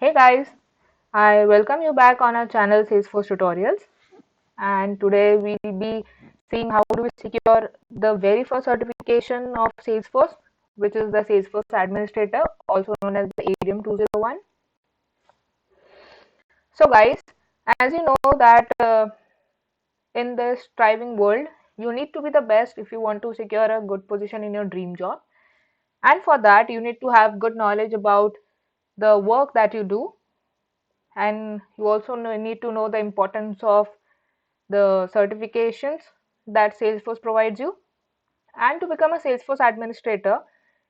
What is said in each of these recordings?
Hey guys, I welcome you back on our channel Salesforce Tutorials, and today we'll be seeing how do we secure the very first certification of Salesforce, which is the Salesforce Administrator, also known as the ADM 201. So guys, as you know that in this striving world, you need to be the best if you want to secure a good position in your dream job, and for that you need to have good knowledge about the work that you do, and you also need to know the importance of the certifications that Salesforce provides you. And to become a Salesforce administrator,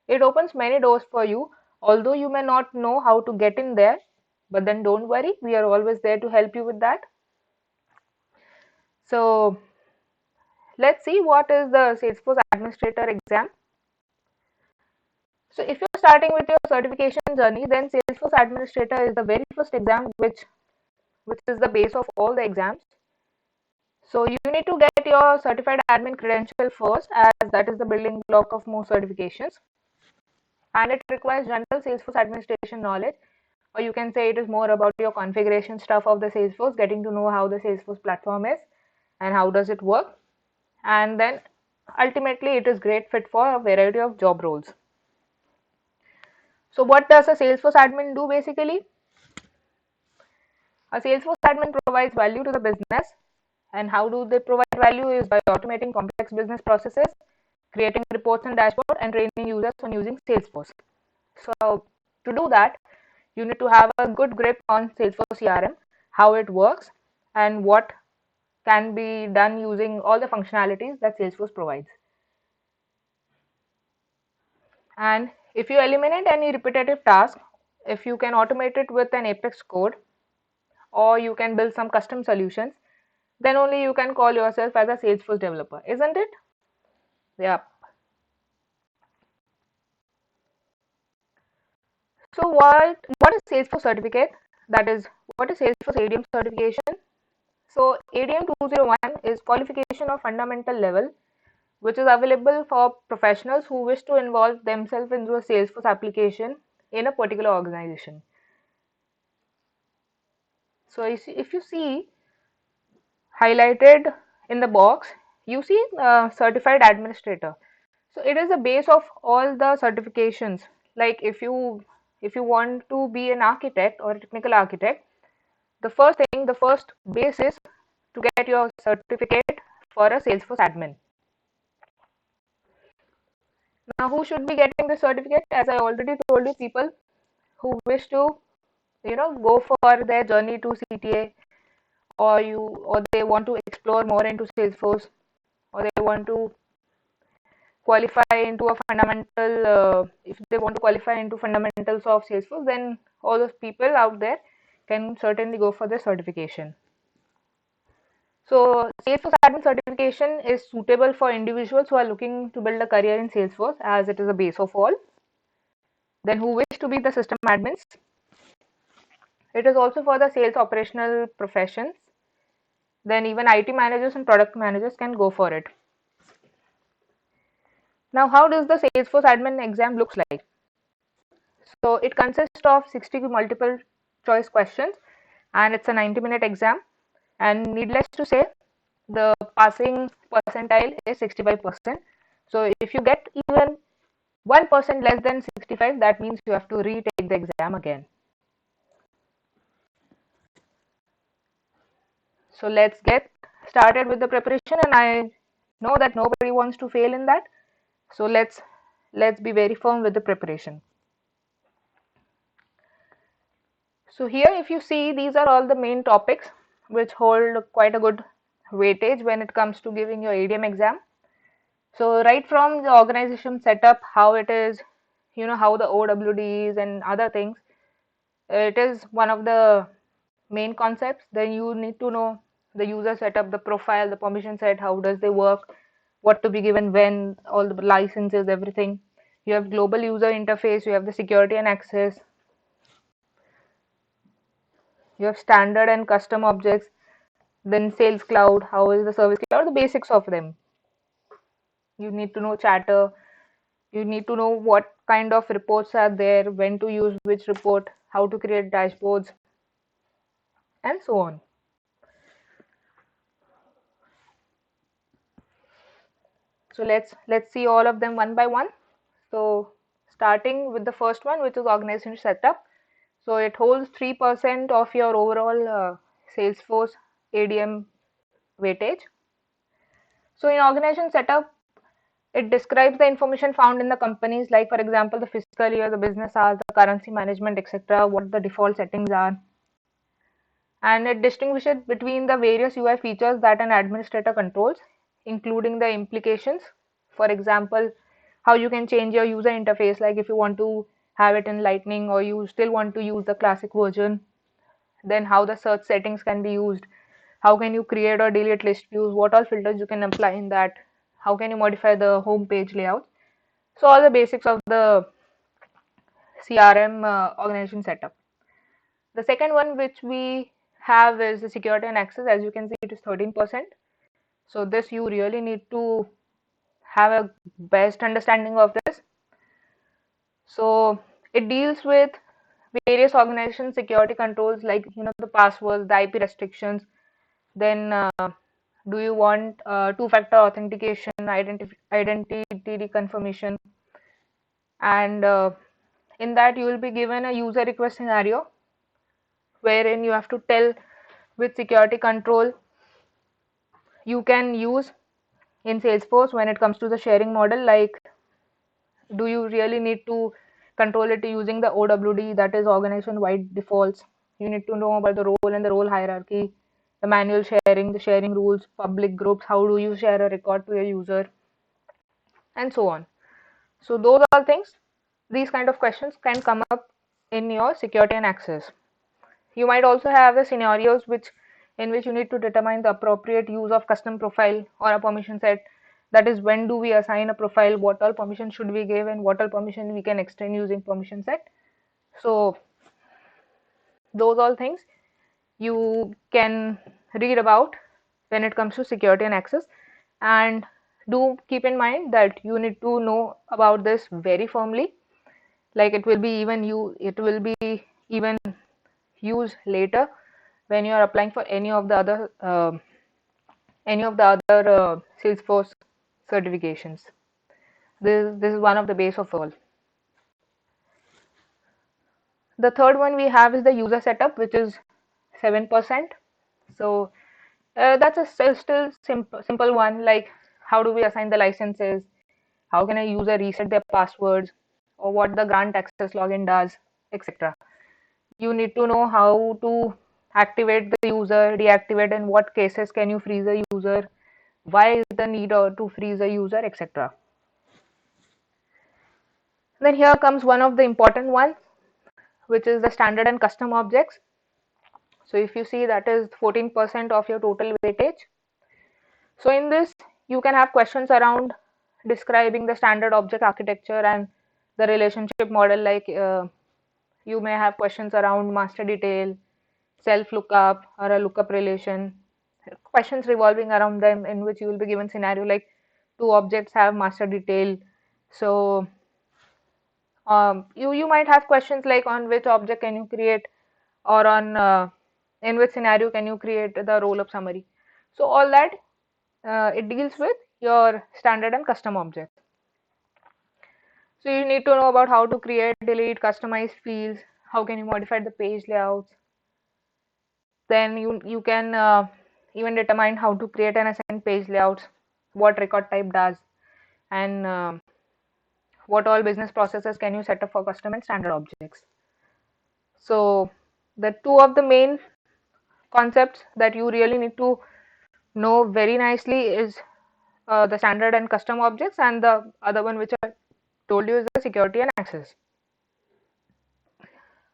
it opens many doors for you, although you may not know how to get in there. But then don't worry, we are always there to help you with that. So let's see what is the Salesforce administrator exam. So if you're starting with your certification journey, then Salesforce administrator is the very first exam which is the base of all the exams. So you need to get your certified admin credential first, as that is the building block of most certifications, and it requires general Salesforce administration knowledge, or you can say it is more about your configuration stuff of the Salesforce, getting to know how the Salesforce platform is and how does it work, and then ultimately it is great fit for a variety of job roles. So what does a Salesforce admin do basically? A Salesforce admin provides value to the business. And how do they provide value is by automating complex business processes, creating reports and dashboards, and training users on using Salesforce. So to do that, you need to have a good grip on Salesforce CRM, how it works, and what can be done using all the functionalities that Salesforce provides. And if you eliminate any repetitive task, if you can automate it with an Apex code, or you can build some custom solutions, then only you can call yourself as a Salesforce developer, isn't it? Yeah. So what is Salesforce certificate? That is, what is Salesforce ADM certification? So ADM 201 is qualification of fundamental level, which is available for professionals who wish to involve themselves into a Salesforce application in a particular organization. So if you see highlighted in the box, you see certified administrator. So it is the base of all the certifications. Like if you want to be an architect or a technical architect, the first thing, the first base is to get your certificate for a Salesforce admin. Now, who should be getting the certificate? As I already told you, people who wish to, go for their journey to CTA, or they want to explore more into Salesforce, or they want to qualify into a fundamental. If they want to qualify into fundamentals of Salesforce, then all those people out there can certainly go for the certification. So Salesforce admin certification is suitable for individuals who are looking to build a career in Salesforce, as it is a base of all. Then who wish to be the system admins. It is also for the sales operational professions. Then even IT managers and product managers can go for it. Now, how does the Salesforce admin exam looks like? So it consists of 60 multiple choice questions, and it's a 90-minute exam. And needless to say, the passing percentile is 65%. So if you get even 1% less than 65, that means you have to retake the exam again. So let's get started with the preparation, and I know that nobody wants to fail in that. So let's be very firm with the preparation. So here if you see, these are all the main topics which hold quite a good weightage when it comes to giving your ADM exam. So right from the organization setup, how it is, how the OWDs and other things, it is one of the main concepts. Then you need to know the user setup, the profile, the permission set, how does they work, what to be given when, all the licenses, everything. You have global user interface, you have the security and access, you have standard and custom objects, then sales cloud, how is the service cloud, the basics of them. You need to know chatter, You need to know what kind of reports are there, when to use which report, how to create dashboards, and so on. So let's see all of them one by one. So starting with the first one, which is organization setup. So it holds 3% of your overall Salesforce ADM weightage. So in organization setup, it describes the information found in the companies, like for example, the fiscal year, the business hours, the currency management, etc., what the default settings are. And it distinguishes between the various UI features that an administrator controls, including the implications. For example, how you can change your user interface, like if you want to have it in Lightning or you still want to use the classic version, then how the search settings can be used, how can you create or delete list views, what all filters you can apply in that, how can you modify the home page layout. So all the basics of the CRM organization setup. The second one which we have is the security and access. As you can see, it is 13%. So this, you really need to have a best understanding of this. So it deals with various organization security controls, like the passwords, the IP restrictions. Then do you want two-factor authentication, identity reconfirmation, and in that you will be given a user request scenario wherein you have to tell which security control you can use in Salesforce when it comes to the sharing model. Like, do you really need to control it using the OWD, that is organization wide defaults? You need to know about the role and the role hierarchy, the manual sharing, the sharing rules, public groups, how do you share a record to a user, and so on. So those are things, these kind of questions can come up in your security and access. You might also have the scenarios in which you need to determine the appropriate use of custom profile or a permission set. That is, when do we assign a profile, what all permission should we give, and what all permission we can extend using permission set. So those all things you can read about when it comes to security and access. And do keep in mind that you need to know about this very firmly. Like, it will be even used later when you are applying for any of the other Salesforce certifications. This is one of the base of all. The third one we have is the user setup, which is 7%. So that's a still simple one, like how do we assign the licenses, how can a user reset their passwords, or what the grant access login does, etc. You need to know how to activate the user, deactivate, and what cases can you freeze a user, why is the need to freeze a user, etc. Then here comes one of the important ones, which is the standard and custom objects. So if you see, that is 14% of your total weightage. So in this, you can have questions around describing the standard object architecture and the relationship model. Like you may have questions around master detail, self lookup, or a lookup relation. Questions revolving around them, in which you will be given scenario like two objects have master detail. So you might have questions like on which object can you create, or on in which scenario can you create the roll-up summary. So all that it deals with your standard and custom objects. So you need to know about how to create, delete, customize fields, how can you modify the page layouts. Then you can even determine how to create and assign page layouts, what record type does, and what all business processes can you set up for custom and standard objects. So the two of the main concepts that you really need to know very nicely is the standard and custom objects, and the other one which I told you is the security and access.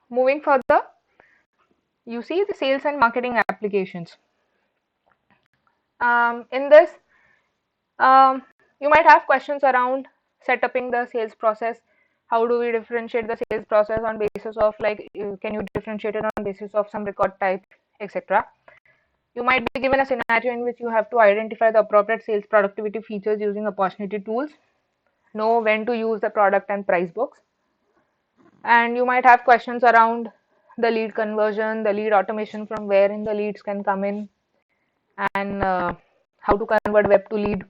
Moving further, you see the sales and marketing applications. In this, um, you might have questions around setting the sales process. How do we differentiate the sales process on basis of, like, can you differentiate it on basis of some record type, etc. You might be given a scenario in which you have to identify the appropriate sales productivity features using opportunity tools. know when to use the product and price books. And you might have questions around the lead conversion, the lead automation, from where in the leads can come in, and how to convert web to lead.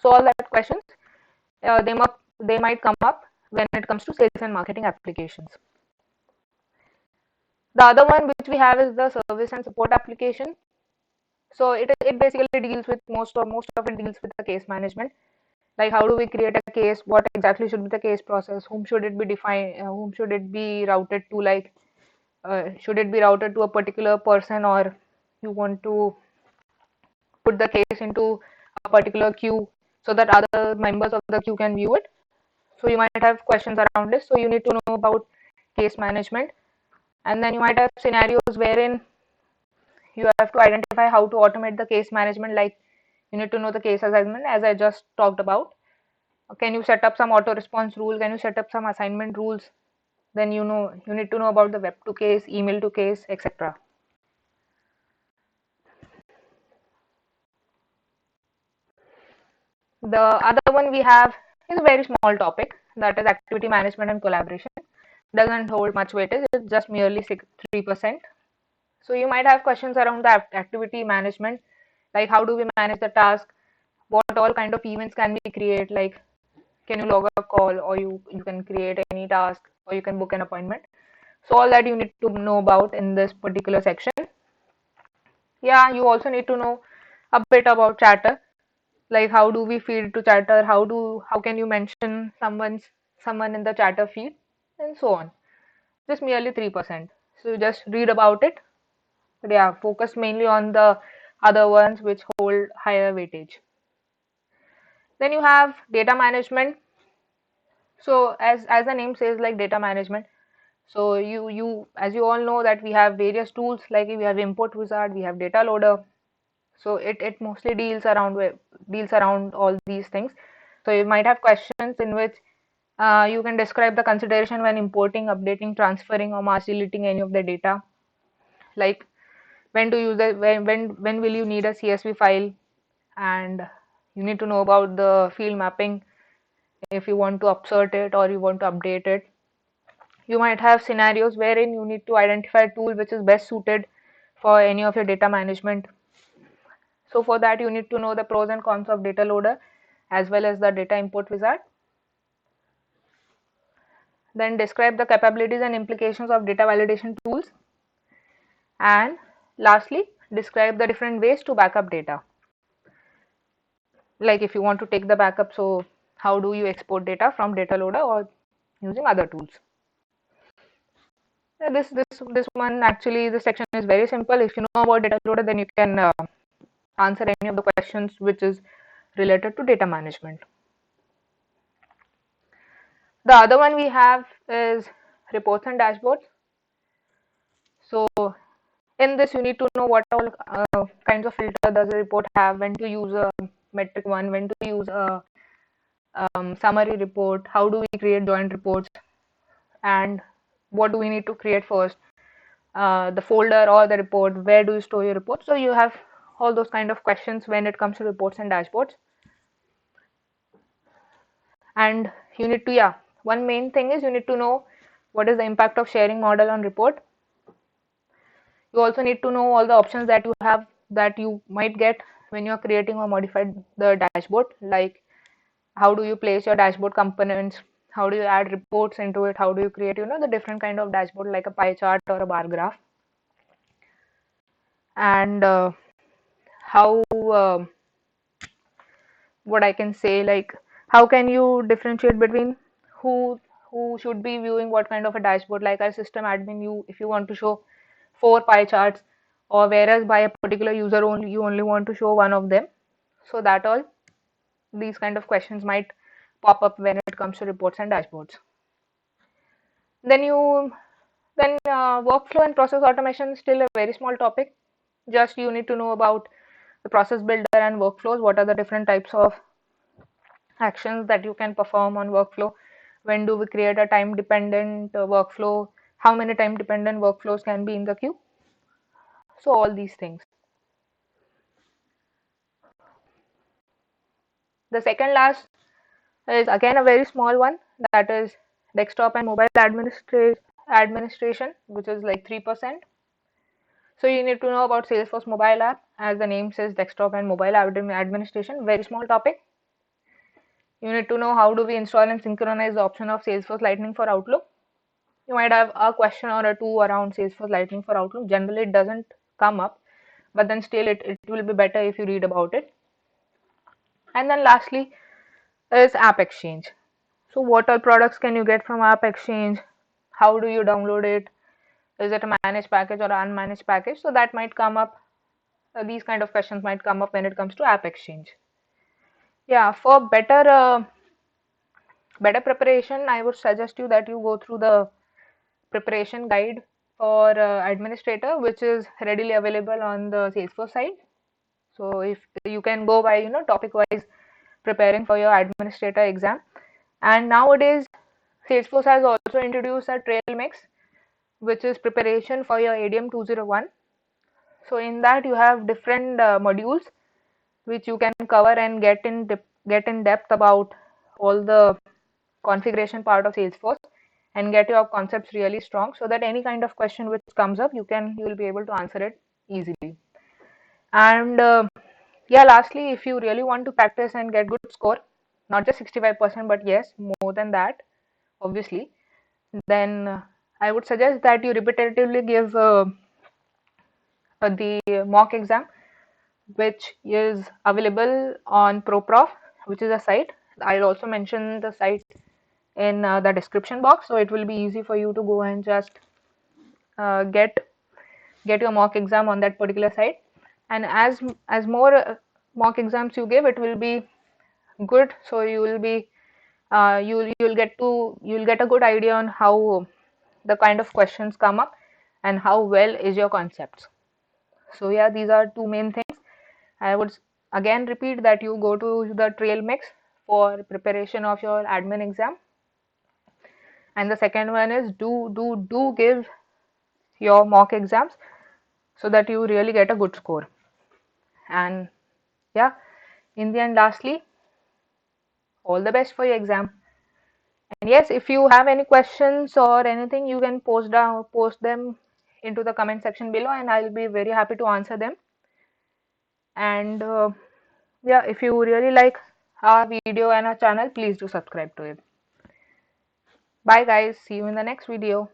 So all that questions, they might come up when it comes to sales and marketing applications. The other one which we have is the service and support application. So it basically deals with most of it deals with the case management. Like how do we create a case? What exactly should be the case process? Whom should it be defined? Whom should it be routed to? Like should it be routed to a particular person, or you want to put the case into a particular queue so that other members of the queue can view it? So you might have questions around this. So you need to know about case management, and then you might have scenarios wherein you have to identify how to automate the case management. Like you need to know the case assignment, as I just talked about. Can you set up some auto response rule? Can you set up some assignment rules? Then you need to know about the web to case, email to case, etc. The other one we have is a very small topic, that is activity management and collaboration. Doesn't hold much weightage, it's just merely 3%. So you might have questions around the activity management, like how do we manage the task, what all kind of events can we create, like can you log a call, or you can create any task, or you can book an appointment. So all that you need to know about in this particular section. Yeah, you also need to know a bit about chatter, like how do we feed to chatter, how can you mention someone in the chatter feed, and so on. Just merely 3%. So you just read about it. But yeah, focus mainly on the other ones which hold higher weightage. Then you have data management. So as the name says, like data management. So you as you all know that we have various tools, like we have import wizard, we have data loader. So it mostly deals around all these things. So you might have questions in which you can describe the consideration when importing, updating, transferring, or mass deleting any of the data. Like when to use it, when will you need a CSV file, and you need to know about the field mapping if you want to upsert it or you want to update it. You might have scenarios wherein you need to identify a tool which is best suited for any of your data management. So for that you need to know the pros and cons of data loader as well as the data import wizard. Then describe the capabilities and implications of data validation tools. And lastly, describe the different ways to backup data. Like if you want to take the backup, so how do you export data from data loader or using other tools. This one, actually this section is very simple. If you know about data loader, then you can answer any of the questions which is related to data management. The other one we have is reports and dashboards. So in this you need to know what all kinds of filter does a report have, when to use a metric one, when to use a summary report, how do we create joint reports, and what do we need to create first, the folder or the report, where do you store your report. So you have all those kind of questions when it comes to reports and dashboards. And you need to, yeah, one main thing is you need to know what is the impact of sharing model on report. You also need to know all the options that you have, that you might get when you are creating or modified the dashboard, like how do you place your dashboard components, how do you add reports into it, how do you create the different kind of dashboard like a pie chart or a bar graph. And how what I can say, like how can you differentiate between who who should be viewing what kind of a dashboard. Like as system admin, you if you want to show 4 pie charts, or whereas by a particular user only you only want to show one of them. So that all these kind of questions might pop up when it comes to reports and dashboards. Then workflow and process automation is still a very small topic. Just you need to know about the process builder and workflows. What are the different types of actions that you can perform on workflow? When do we create a time dependent workflow? How many time dependent workflows can be in the queue? So all these things. The second last is again a very small one, that is desktop and mobile administration, which is like 3%. So you need to know about Salesforce mobile app, as the name says, desktop and mobile administration, very small topic. You need to know how do we install and synchronize the option of Salesforce Lightning for Outlook. You might have a question or a two around Salesforce Lightning for Outlook. Generally, it doesn't come up, but then still it will be better if you read about it. And then lastly is App Exchange. So what all products can you get from App Exchange? How do you download it? Is it a managed package or unmanaged package? So that might come up. These kind of questions might come up when it comes to App Exchange. Yeah, for better preparation, I would suggest you that you go through the preparation guide for administrator, which is readily available on the Salesforce site. So if you can go by topic wise preparing for your administrator exam. And nowadays Salesforce has also introduced a trail mix, which is preparation for your ADM 201. So in that you have different modules which you can cover and get in depth about all the configuration part of Salesforce and get your concepts really strong, so that any kind of question which comes up, you will be able to answer it easily. And yeah, lastly, if you really want to practice and get good score, not just 65%, but yes, more than that, obviously, then I would suggest that you repetitively give the mock exam, which is available on ProProf, which is a site. I'll also mention the site in the description box, so it will be easy for you to go and just get your mock exam on that particular site. And as more mock exams you give, it will be good. So you will be you'll get a good idea on how the kind of questions come up and how well is your concepts. So yeah, these are two main things. I would again repeat that you go to the trail mix for preparation of your admin exam, and the second one is do give your mock exams so that you really get a good score. And yeah, in the end, lastly, all the best for your exam. And yes, if you have any questions or anything, you can post them into the comment section below, and I'll be very happy to answer them. And yeah, if you really like our video and our channel, please do subscribe to it. Bye guys, see you in the next video.